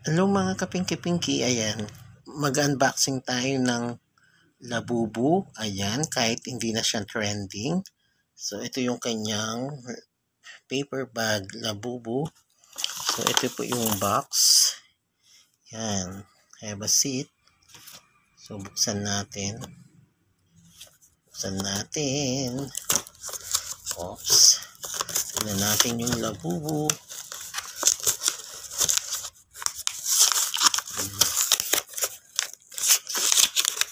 Hello mga kapingki-pinki, ayan. Mag-unboxing tayo ng Labubu, ayan, kahit hindi na siya trending. So, ito yung kanyang paper bag Labubu. So, ito po yung box. Ayan, have a seat. So, buksan natin. Oops. Tignan natin yung Labubu.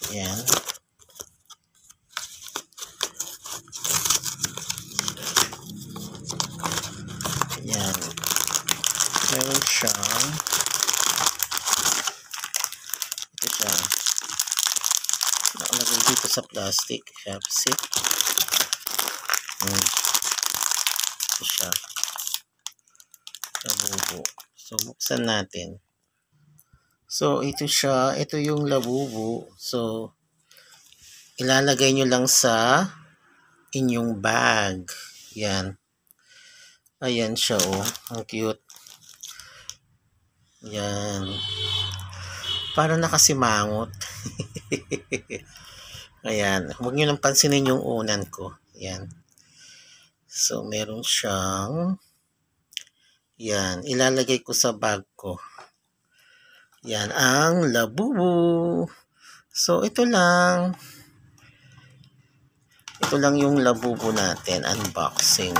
Ayan. Ayan. Meron siyang ito siya. Nakalagay dito sa plastic. Have a seat. Ito siya. Labubu. So, buksan natin. So, ito siya. Ito yung Labubu. So, ilalagay nyo lang sa inyong bag. Yan. Ayan siya, oh. Ang cute. Yan. Para nakasimangot. Ayan. Huwag nyo nang pansinin yung unan ko. Yan. So, meron siyang yan. Ilalagay ko sa bag ko. Yan ang Labubu. So, ito lang. Ito lang yung Labubu natin. Unboxing.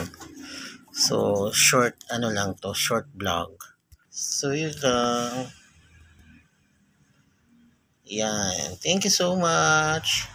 So, short, ano lang to, short vlog. So, yun lang. Yan. Thank you so much.